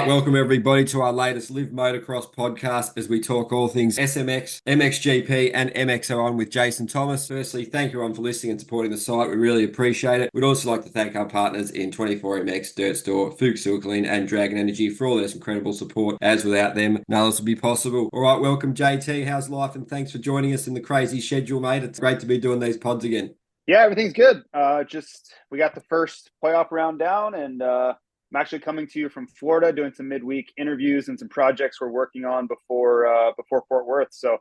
right, welcome everybody to our latest Live Motocross podcast as we talk all things SMX, MXGP, and MXoN with Jason Thomas. Firstly, thank you everyone for listening and supporting the site. We really appreciate it. We'd also like to thank our partners in 24MX, Dirt Store, Fuchs Silklin, and Dragon Energy for all this incredible support, as without them, none of this would be possible. All right, welcome JT. How's life? And thanks for joining us in the crazy schedule, mate. It's great to be doing these pods again. Yeah, everything's good. We got the first playoff round down, and I'm actually coming to you from Florida, doing some midweek interviews and some projects we're working on before Fort Worth. So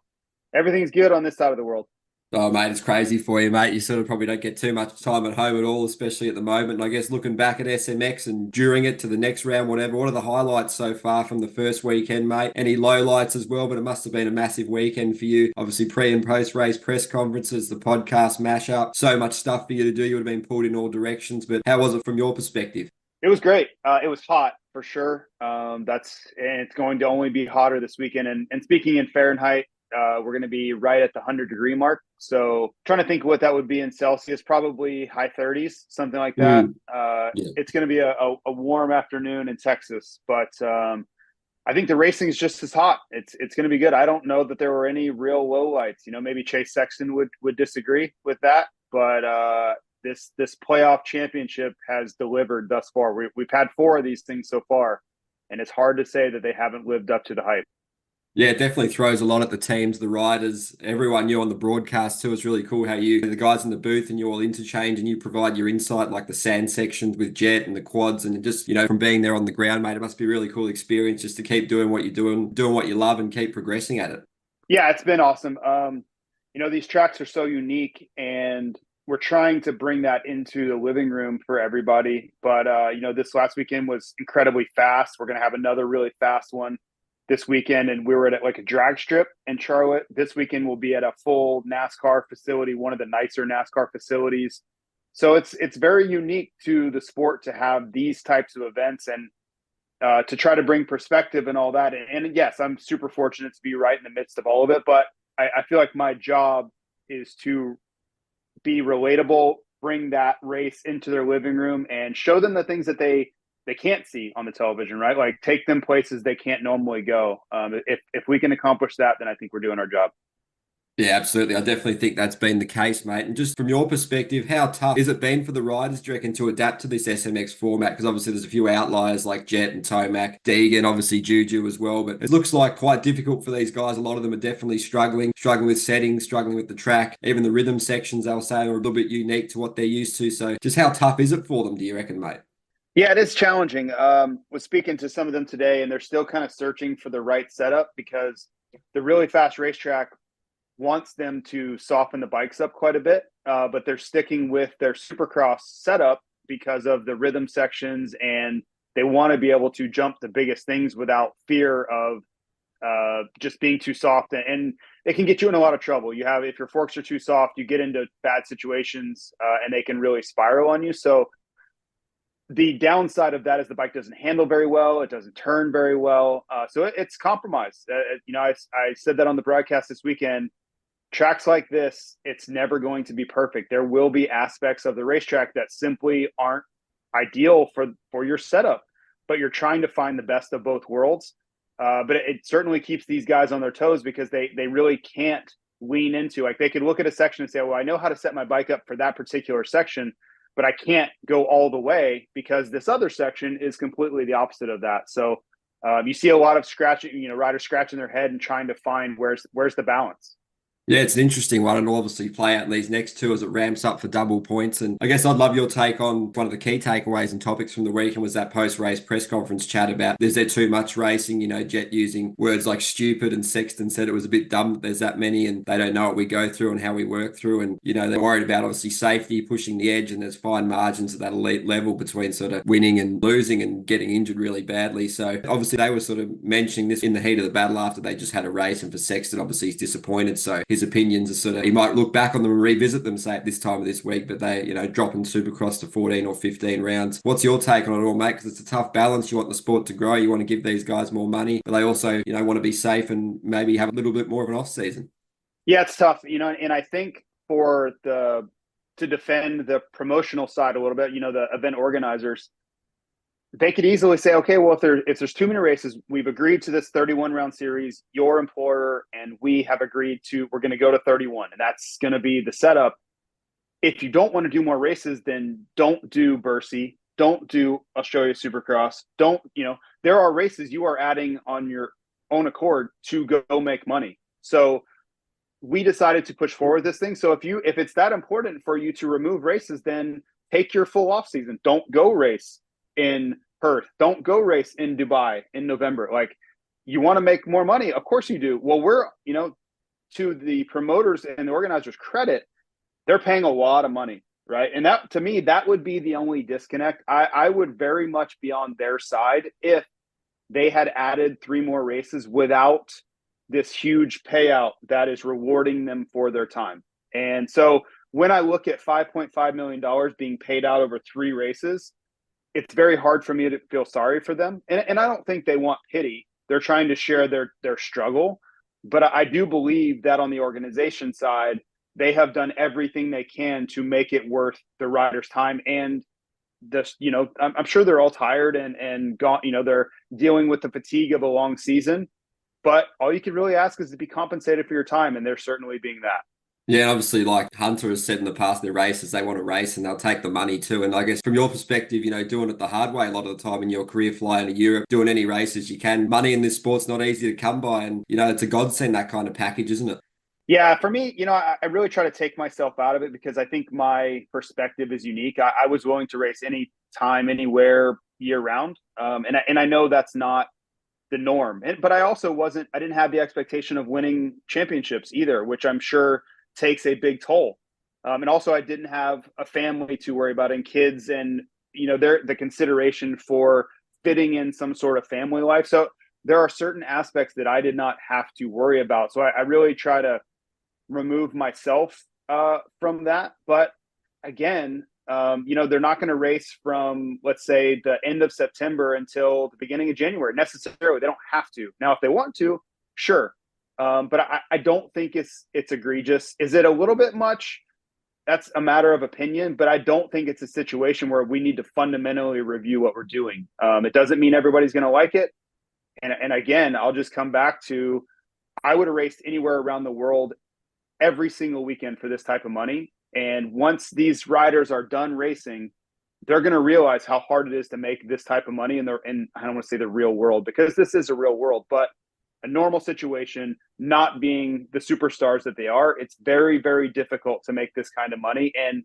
everything's good on this side of the world. Oh, mate, it's crazy for you, mate. You sort of probably don't get too much time at home at all, especially at the moment. And I guess looking back at SMX and during it to the next round, whatever, what are the highlights so far from the first weekend, mate? Any lowlights as well, but it must have been a massive weekend for you. Obviously, pre and post race press conferences, the podcast mashup, so much stuff for you to do. You would have been pulled in all directions. But how was it from your perspective? It was great. It was hot for sure. And it's going to only be hotter this weekend. And speaking in Fahrenheit, we're going to be right at the 100-degree mark. So trying to think what that would be in Celsius, probably high 30s, something like that. Yeah. It's going to be a warm afternoon in Texas, but I think the racing is just as hot. It's going to be good. I don't know that there were any real lowlights. Maybe Chase Sexton would disagree with that, but this playoff championship has delivered thus far. We've had 4 of these things so far, and it's hard to say that they haven't lived up to the hype. Yeah, it definitely throws a lot at the teams, the riders, everyone. You on the broadcast too. It's really cool how the guys in the booth and you all interchange and you provide your insight, like the sand sections with Jett and the quads, and just, from being there on the ground, mate, it must be a really cool experience just to keep doing what you're doing what you love and keep progressing at it. Yeah, it's been awesome. These tracks are so unique, and we're trying to bring that into the living room for everybody. But, this last weekend was incredibly fast. We're going to have another really fast one this weekend, and we were at like a drag strip in Charlotte. This weekend we'll be at a full NASCAR facility, one of the nicer NASCAR facilities. So it's very unique to the sport to have these types of events and to try to bring perspective and all that. And yes, I'm super fortunate to be right in the midst of all of it, but I feel like my job is to be relatable, bring that race into their living room and show them the things that they can't see on the television, right? Like take them places they can't normally go. If we can accomplish that, then I think we're doing our job. Yeah, absolutely. I definitely think that's been the case, mate. And just from your perspective, how tough has it been for the riders, do you reckon, to adapt to this SMX format? Because obviously there's a few outliers like Jett and Tomac, Deegan, obviously Juju as well. But it looks like quite difficult for these guys. A lot of them are definitely struggling with settings, struggling with the track. Even the rhythm sections, they'll say, are a little bit unique to what they're used to. So just how tough is it for them, do you reckon, mate? Yeah, it is challenging. Was speaking to some of them today, and they're still kind of searching for the right setup because the really fast racetrack wants them to soften the bikes up quite a bit, but they're sticking with their Supercross setup because of the rhythm sections, and they want to be able to jump the biggest things without fear of just being too soft. And it can get you in a lot of trouble. If your forks are too soft, you get into bad situations, and they can really spiral on you. So the downside of that is the bike doesn't handle very well. It doesn't turn very well. So it's compromised. I said that on the broadcast this weekend. Tracks like this, it's never going to be perfect. There will be aspects of the racetrack that simply aren't ideal for your setup, but you're trying to find the best of both worlds. But it certainly keeps these guys on their toes because they really can't lean into, like, they could look at a section and say, well, I know how to set my bike up for that particular section, but I can't go all the way because this other section is completely the opposite of that. So you see a lot of scratching, riders scratching their head and trying to find where's the balance. Yeah, it's an interesting one, and obviously play out in these next two as it ramps up for double points. And I guess I'd love your take on one of the key takeaways and topics from the weekend was that post-race press conference chat about is there too much racing? Jett using words like stupid, and Sexton said it was a bit dumb that there's that many and they don't know what we go through and how we work through. And, they're worried about obviously safety, pushing the edge, and there's fine margins at that elite level between sort of winning and losing and getting injured really badly. So obviously they were sort of mentioning this in the heat of the battle after they just had a race, and for Sexton, obviously he's disappointed. So his opinions are sort of, he might look back on them and revisit them, say at this time of this week, but they, dropping Supercross to 14 or 15 rounds. What's your take on it all, mate? Because it's a tough balance. You want the sport to grow. You want to give these guys more money, but they also, want to be safe and maybe have a little bit more of an off season. Yeah, it's tough, and I think to defend the promotional side a little bit, the event organizers, they could easily say, okay, well, if there's too many races, we've agreed to this 31 round series, your employer and we have agreed to, we're going to go to 31, and that's going to be the setup. If you don't want to do more races, then don't do Bercy, don't do Australia Supercross, don't, there are races you are adding on your own accord to go make money. So we decided to push forward this thing. So if it's that important for you to remove races, then take your full off season. Don't go race in Perth. Don't go race in Dubai in November. Like, you want to make more money? Of course you do. Well, we're, to the promoters and the organizers' credit, they're paying a lot of money, right? And that, to me, that would be the only disconnect. I would very much be on their side if they had added 3 more races without this huge payout that is rewarding them for their time. And so when I look at $5.5 million being paid out over 3 races, it's very hard for me to feel sorry for them. And I don't think they want pity. They're trying to share their struggle. But I do believe that on the organization side, they have done everything they can to make it worth the riders' time. And this, I'm sure they're all tired and gone, they're dealing with the fatigue of a long season. But all you can really ask is to be compensated for your time, and they're certainly being that. Yeah, obviously, like Hunter has said in the past, their races, they want to race and they'll take the money too. And I guess from your perspective, doing it the hard way a lot of the time in your career, flying to Europe, doing any races you can. Money in this sport's not easy to come by. And, it's a godsend, that kind of package, isn't it? Yeah, for me, I really try to take myself out of it because I think my perspective is unique. I was willing to race any time, anywhere, year round. And I know that's not the norm. But I also I didn't have the expectation of winning championships either, which I'm sure takes a big toll. And also I didn't have a family to worry about and kids and, the consideration for fitting in some sort of family life. So there are certain aspects that I did not have to worry about. So I really try to remove myself from that. But again, they're not going to race from, let's say, the end of September until the beginning of January necessarily. They don't have to. Now, if they want to, sure. But I don't think it's egregious. Is it a little bit much? That's a matter of opinion, but I don't think it's a situation where we need to fundamentally review what we're doing. It doesn't mean everybody's going to like it. And again, I'll just come back to, I would have raced anywhere around the world every single weekend for this type of money. And once these riders are done racing, they're going to realize how hard it is to make this type of money in I don't want to say the real world, because this is a real world, but a normal situation, not being the superstars that they are, it's very, very difficult to make this kind of money. And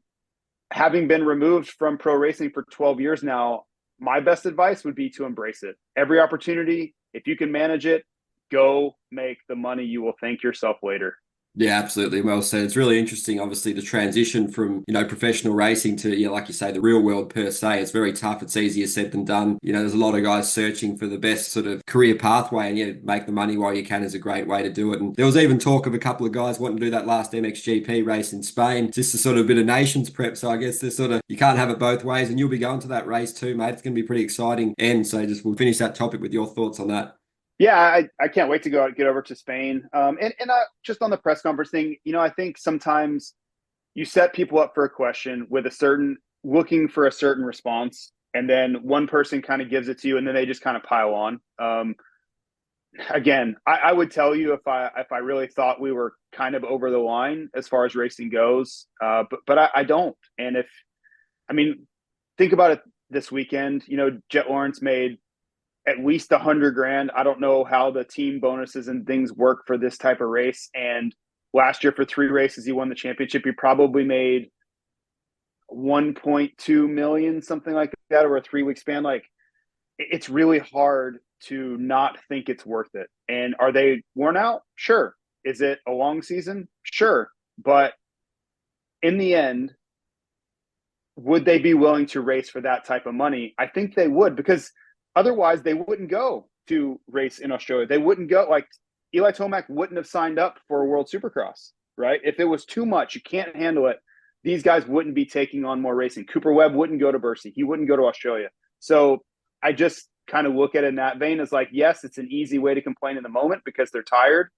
having been removed from pro racing for 12 years now, my best advice would be to embrace it. Every opportunity, if you can manage it, go make the money. You will thank yourself later. Yeah, absolutely. Well said. It's really interesting, obviously, the transition from, professional racing to, like you say, the real world per se. It's very tough. It's easier said than done. There's a lot of guys searching for the best sort of career pathway, and make the money while you can is a great way to do it. And there was even talk of a couple of guys wanting to do that last MXGP race in Spain, just a sort of bit of nations prep. So I guess there's you can't have it both ways, and you'll be going to that race too, mate. It's going to be pretty exciting. And so we'll finish that topic with your thoughts on that. Yeah, I can't wait to get over to Spain. And just on the press conference thing, I think sometimes you set people up for a question with looking for a certain response, and then one person kind of gives it to you, and then they just kind of pile on. Again, I would tell you if I really thought we were kind of over the line as far as racing goes, but I don't. And think about it this weekend. Jett Lawrence made at least $100,000. I don't know how the team bonuses and things work for this type of race. And last year for 3 races, he won the championship. He probably made 1.2 million, something like that, over a 3-week span. Like, it's really hard to not think it's worth it. And are they worn out? Sure. Is it a long season? Sure. But in the end, would they be willing to race for that type of money? I think they would, because otherwise, they wouldn't go to race in Australia. They wouldn't go. Like, Eli Tomac wouldn't have signed up for a World Supercross, right? If it was too much, you can't handle it, these guys wouldn't be taking on more racing. Cooper Webb wouldn't go to Bercy. He wouldn't go to Australia. So I just kind of look at it in that vein as like, yes, it's an easy way to complain in the moment because they're tired,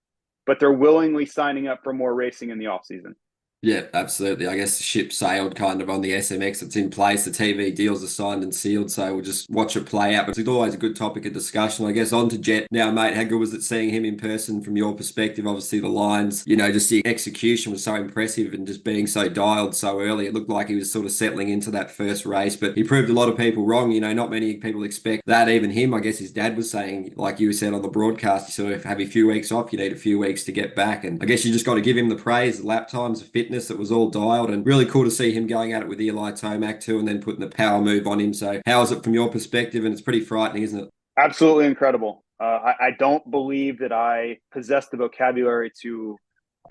but they're willingly signing up for more racing in the off season. Yeah, absolutely. I guess the ship sailed kind of on the SMX. It's in place. The TV deals are signed and sealed, so we'll just watch it play out. But it's always a good topic of discussion. I guess on to Jett now, mate. How good was it seeing him in person from your perspective? Obviously, the lines, just the execution was so impressive and just being so dialed so early. It looked like he was sort of settling into that first race, but he proved a lot of people wrong. Not many people expect that, even him. I guess his dad was saying, like you said on the broadcast, you sort of have a few weeks off, you need a few weeks to get back. And I guess you just got to give him the praise, the lap times, the fitness. It was all dialed, and really cool to see him going at it with Eli Tomac too, and then putting the power move on him. So how is it from your perspective? And it's pretty frightening, isn't it? Absolutely incredible. I don't believe that I possess the vocabulary to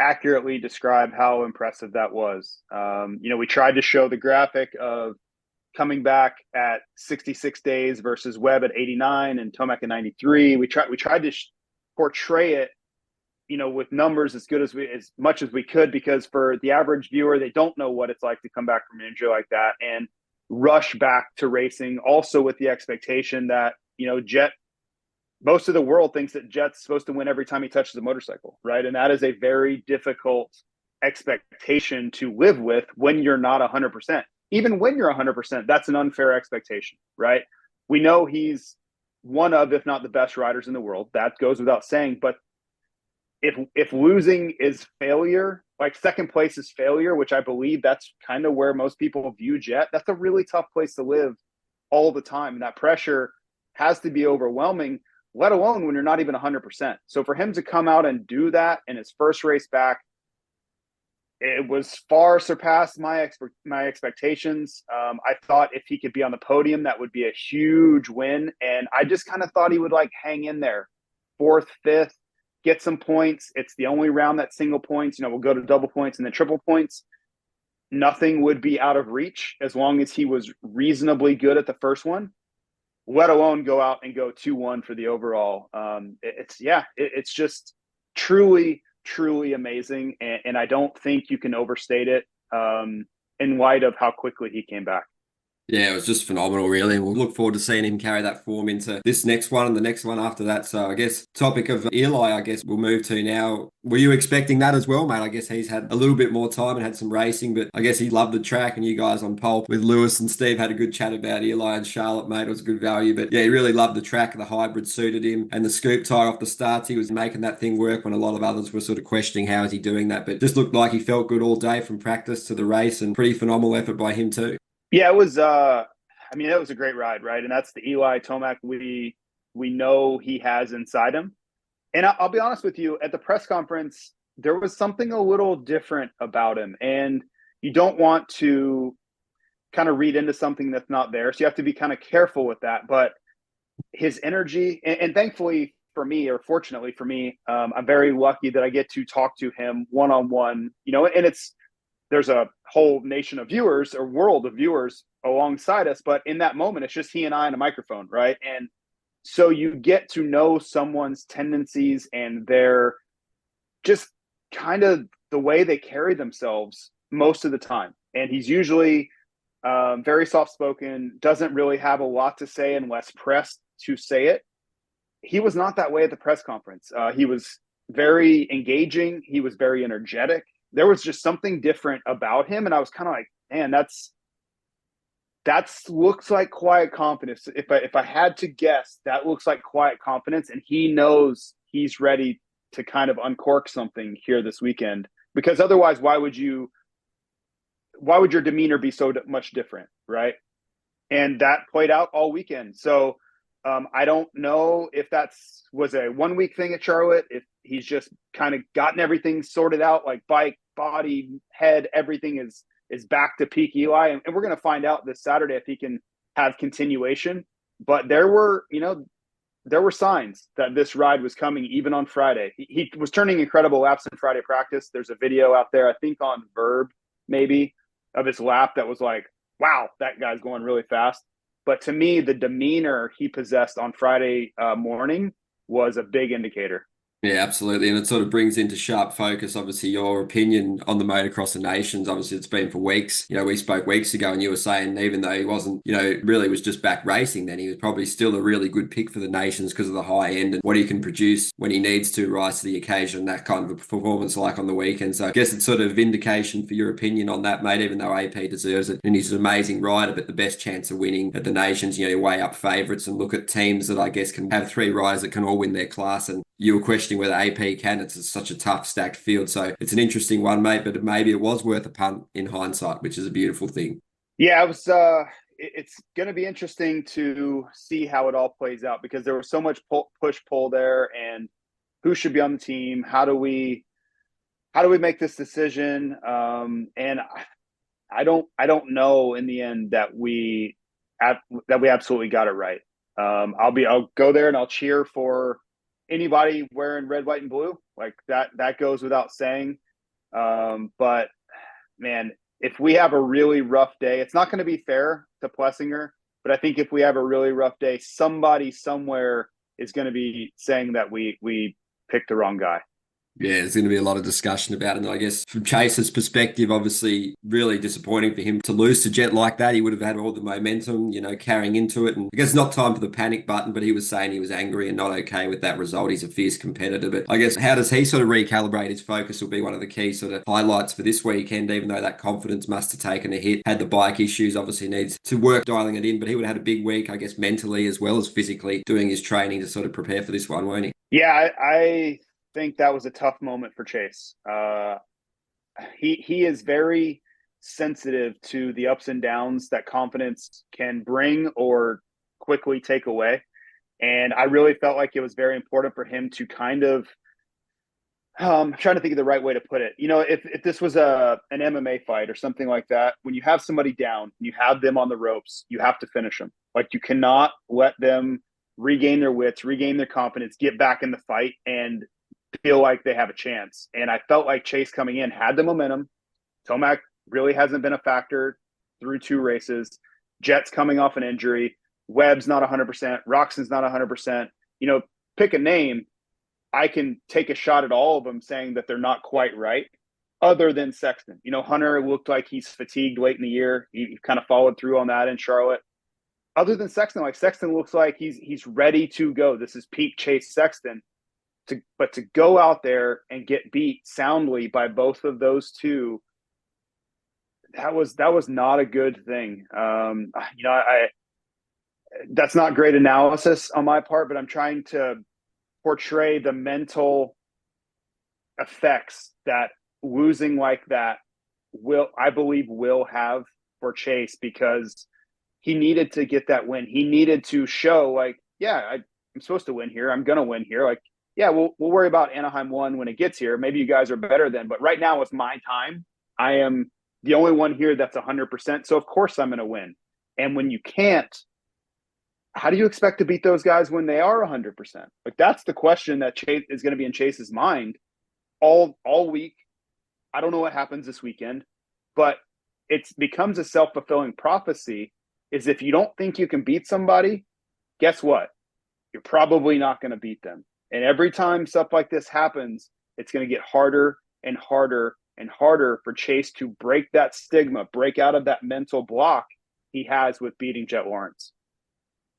accurately describe how impressive that was. We tried to show the graphic of coming back at 66 days versus Webb at 89 and Tomac at 93. We tried to portray it, with numbers as much as we could, because for the average viewer, they don't know what it's like to come back from an injury like that and rush back to racing. Also with the expectation that, Jett, most of the world thinks that Jett's supposed to win every time he touches a motorcycle, right? And that is a very difficult expectation to live with when you're not 100%. Even when you're 100%, that's an unfair expectation, right? We know he's one of, if not the best riders in the world. That goes without saying. But if losing is failure, like second place is failure, which I believe that's kind of where most people view Jett, that's a really tough place to live all the time. And that pressure has to be overwhelming, let alone when you're not even 100%. So for him to come out and do that in his first race back, it was far surpassed my expectations. I thought if he could be on the podium, that would be a huge win. And I just kind of thought he would hang in there, fourth, fifth, get some points. It's the only round that single points. We'll go to double points and then triple points. Nothing would be out of reach as long as he was reasonably good at the first one, let alone go out and go 2-1 for the overall. It's just truly amazing. And I don't think you can overstate it in light of how quickly he came back. Yeah, it was just phenomenal, really. And we'll look forward to seeing him carry that form into this next one and the next one after that. So I guess topic of Eli, I guess we'll move to now. Were you expecting that as well, mate? I guess he's had a little bit more time and had some racing, but I guess he loved the track, and you guys on pole with Lewis and Steve had a good chat about Eli and Charlotte, mate. It was good value. But yeah, he really loved the track. The hybrid suited him, and the scoop tire off the starts, he was making that thing work when a lot of others were sort of questioning how is he doing that. But just looked like he felt good all day from practice to the race, and pretty phenomenal effort by him too. Yeah, it was that was a great ride, right? And that's the Eli Tomac we know he has inside him. And I'll be honest with you, at the press conference, there was something a little different about him. And you don't want to kind of read into something that's not there. So you have to be kind of careful with that. But his energy, and thankfully for me, or fortunately for me, I'm very lucky that I get to talk to him one-on-one, and there's a whole nation of viewers or world of viewers alongside us. But in that moment, it's just he and I and a microphone, right? And so you get to know someone's tendencies and their just kind of the way they carry themselves most of the time. And he's usually very soft-spoken, doesn't really have a lot to say unless pressed to say it. He was not that way at the press conference. He was very engaging. He was very energetic. There was just something different about him. And I was kind of like, man, that looks like quiet confidence. If I had to guess, that looks like quiet confidence. And he knows he's ready to kind of uncork something here this weekend, because otherwise, why would your demeanor be so much different? Right. And that played out all weekend. So I don't know if was a 1 week thing at Charlotte, if he's just kind of gotten everything sorted out, like bike, body, head, everything is back to peak Eli. And we're going to find out this Saturday if he can have continuation. But there were signs that this ride was coming even on Friday. He was turning incredible laps in Friday practice. There's a video out there, I think on Verb maybe, of his lap that was like, wow, that guy's going really fast. But to me, the demeanor he possessed on Friday morning was a big indicator. Yeah, absolutely. And it sort of brings into sharp focus, obviously, your opinion on the Motocross of Nations. Obviously, it's been for weeks. We spoke weeks ago and you were saying even though he wasn't, really was just back racing, then he was probably still a really good pick for the Nations because of the high end and what he can produce when he needs to rise to the occasion, that kind of a performance like on the weekend. So I guess it's sort of vindication for your opinion on that, mate, even though AP deserves it and he's an amazing rider, but the best chance of winning at the Nations, way up favourites and look at teams that I guess can have three riders that can all win their class. And you were questioning whether AP can. It's such a tough, stacked field. So it's an interesting one, mate, but maybe it was worth a punt in hindsight, which is a beautiful thing. Yeah, it's going to be interesting to see how it all plays out because there was so much push pull there, and who should be on the team? How do we make this decision? And I don't know in the end that we absolutely got it right. I'll go there and I'll cheer for anybody wearing red, white, and blue. Like that goes without saying. But man, if we have a really rough day, it's not going to be fair to Plessinger, but I think if we have a really rough day, somebody somewhere is going to be saying that we picked the wrong guy. Yeah, there's going to be a lot of discussion about it. And I guess from Chase's perspective, obviously really disappointing for him to lose to Jett like that. He would have had all the momentum, carrying into it. And I guess not time for the panic button, but he was saying he was angry and not okay with that result. He's a fierce competitor. But I guess how does he sort of recalibrate his focus will be one of the key sort of highlights for this weekend, even though that confidence must have taken a hit. Had the bike issues, obviously needs to work dialing it in, but he would have had a big week, I guess, mentally as well as physically doing his training to sort of prepare for this one, won't he? Yeah, I think that was a tough moment for Chase. He is very sensitive to the ups and downs that confidence can bring or quickly take away. And I really felt like it was very important for him to kind of I'm trying to think of the right way to put it. If this was an MMA fight or something like that, when you have somebody down, you have them on the ropes, you have to finish them. Like you cannot let them regain their wits, regain their confidence, get back in the fight and feel like they have a chance. And I felt like Chase coming in had the momentum. Tomac really hasn't been a factor through two races. Jett's coming off an injury. Webb's not 100%. Roxon's not 100%. Pick a name. I can take a shot at all of them saying that they're not quite right, other than Sexton. Hunter looked like he's fatigued late in the year. He kind of followed through on that in Charlotte. Other than Sexton, like Sexton looks like he's ready to go. This is peak Chase Sexton. But to go out there and get beat soundly by both of those two, that was not a good thing. That's not great analysis on my part, but I'm trying to portray the mental effects that losing like that I believe will have for Chase, because he needed to get that win. He needed to show like, yeah, I'm supposed to win here. I'm going to win here. Like, yeah, we'll worry about Anaheim 1 when it gets here. Maybe you guys are better then, but right now it's my time. I am the only one here that's 100%. So of course I'm going to win. And when you can't, how do you expect to beat those guys when they are 100%? Like that's the question that Chase is going to be in Chase's mind all week. I don't know what happens this weekend, but it becomes a self-fulfilling prophecy. Is if you don't think you can beat somebody, guess what? You're probably not going to beat them. And every time stuff like this happens, it's going to get harder and harder and harder for Chase to break that stigma, break out of that mental block he has with beating Jett Lawrence.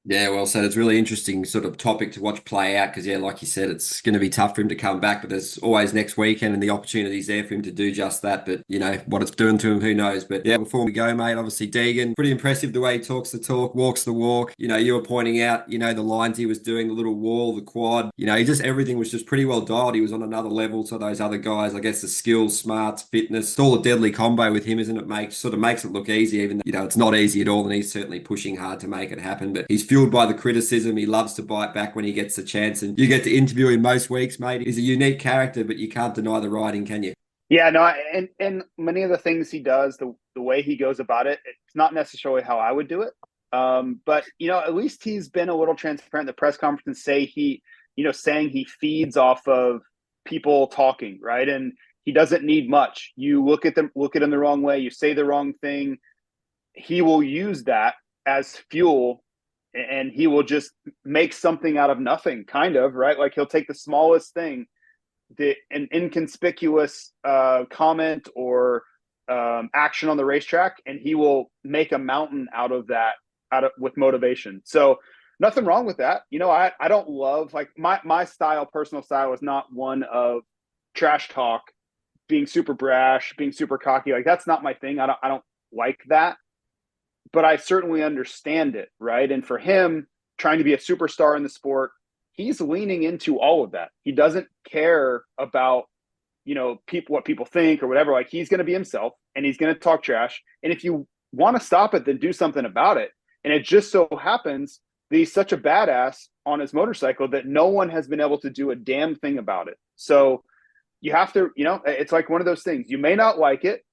Yeah, well said. It's really interesting sort of topic to watch play out because, yeah, like you said, it's going to be tough for him to come back, but there's always next weekend and the opportunity's there for him to do just that. But, what it's doing to him, who knows? But, yeah, before we go, mate, obviously Deegan, pretty impressive the way he talks the talk, walks the walk. You were pointing out, the lines he was doing, the little wall, the quad, everything was just pretty well dialed. He was on another level to those other guys. I guess the skills, smarts, fitness, it's all a deadly combo with him, isn't it? Makes it look easy, even though, it's not easy at all. And he's certainly pushing hard to make it happen. But he's fueled by the criticism. He loves to bite back when he gets the chance, and you get to interview him most weeks, mate. He's a unique character, but you can't deny the writing, can you? Yeah, no, and many of the things he does, the way he goes about it, it's not necessarily how I would do it. But at least he's been a little transparent in the press conference and saying he feeds off of people talking, right? And he doesn't need much. You look at him the wrong way, you say the wrong thing, he will use that as fuel and he will just make something out of nothing, kind of, right? Like he'll take the smallest thing, an inconspicuous comment or action on the racetrack, and he will make a mountain out of that, with motivation. So nothing wrong with that. I don't love, like, my personal style is not one of trash talk, being super brash, being super cocky. Like, that's not my thing. I don't like that, but I certainly understand it, right? And for him, trying to be a superstar in the sport, he's leaning into all of that. He doesn't care about, what people think or whatever. Like, he's going to be himself, and he's going to talk trash. And if you want to stop it, then do something about it. And it just so happens that he's such a badass on his motorcycle that no one has been able to do a damn thing about it. So you have to, it's like one of those things. You may not like it,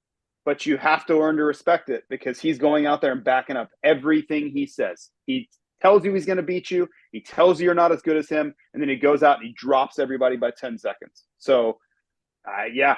but you have to learn to respect it, because he's going out there and backing up everything he says. He tells you he's going to beat you. He tells you you're not as good as him. And then he goes out and he drops everybody by 10 seconds. So, again,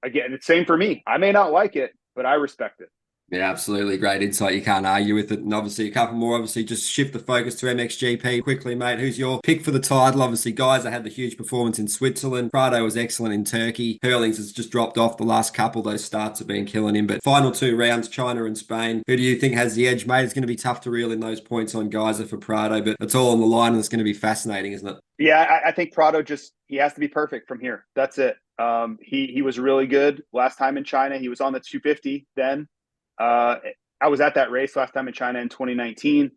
it's same for me. I may not like it, but I respect it. Yeah, absolutely. Great insight. You can't argue with it. And obviously a couple more, just shift the focus to MXGP quickly, mate. Who's your pick for the title? Obviously, guys, I had the huge performance in Switzerland. Prado was excellent in Turkey. Hurlings has just dropped off the last couple. Those starts have been killing him. But final 2 rounds, China and Spain. Who do you think has the edge, mate? It's going to be tough to reel in those points on Geyser for Prado, but it's all on the line and it's going to be fascinating, isn't it? Yeah, I think Prado he has to be perfect from here. That's it. He was really good last time in China. He was on the 250 then. I was at that race last time in China in 2019,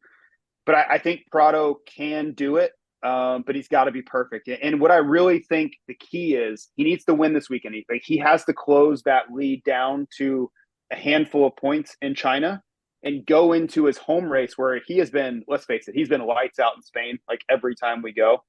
but I think Prado can do it. But he's got to be perfect. And what I really think the key is, he needs to win this weekend. He has to close that lead down to a handful of points in China and go into his home race where he has been, let's face it, he's been lights out in Spain, like every time we go.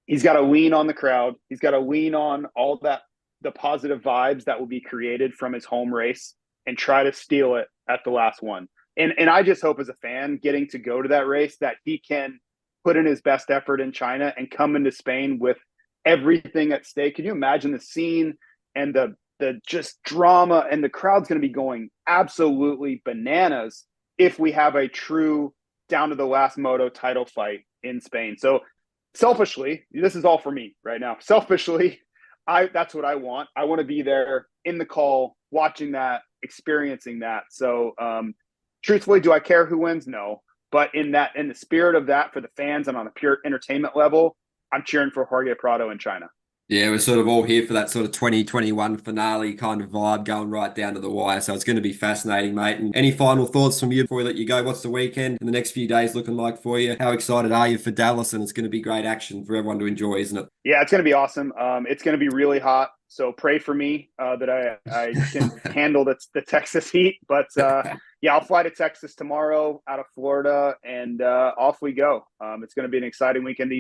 He's got to lean on the crowd. He's got to lean on all that, the positive vibes that will be created from his home race, and try to steal it at the last one. And I just hope, as a fan getting to go to that race, that he can put in his best effort in China and come into Spain with everything at stake. Can you imagine the scene and the just drama, and the crowd's going to be going absolutely bananas if we have a true down to the last moto title fight in Spain. So selfishly, this is all for me right now. Selfishly, that's what I want. I want to be there in the call, watching that, experiencing that. So truthfully, do I care who wins? No. But in the spirit of that, for the fans and on a pure entertainment level, I'm cheering for Jorge Prado in China. Yeah, we're sort of all here for that sort of 2021 finale kind of vibe going right down to the wire. So it's going to be fascinating, mate. And any final thoughts from you before we let you go? What's the weekend and the next few days looking like for you? How excited are you for Dallas? And it's going to be great action for everyone to enjoy, isn't it? Yeah, it's going to be awesome. It's going to be really hot. So pray for me that I can handle the Texas heat. But yeah, I'll fly to Texas tomorrow out of Florida, and off we go. It's going to be an exciting weekend.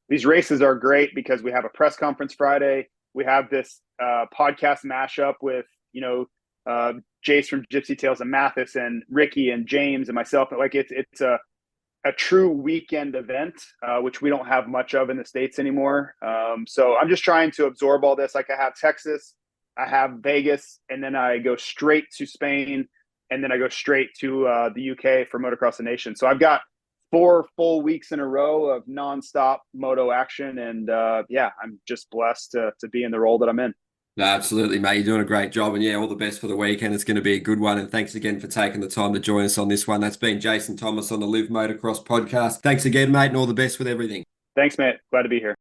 These races are great because we have a press conference Friday. We have this podcast mashup with, Jace from Gypsy Tales and Mathis and Ricky and James and myself. Like, it's a true weekend event, which we don't have much of in the States anymore. So I'm just trying to absorb all this. Like, I have Texas, I have Vegas, and then I go straight to Spain, and then I go straight to the UK for Motocross the Nation. So I've got 4 full weeks in a row of nonstop moto action. And yeah, I'm just blessed to be in the role that I'm in. No, absolutely, mate. You're doing a great job. And yeah, all the best for the weekend. It's going to be a good one. And thanks again for taking the time to join us on this one. That's been Jason Thomas on the Live Motocross podcast. Thanks again, mate, and all the best with everything. Thanks, mate. Glad to be here.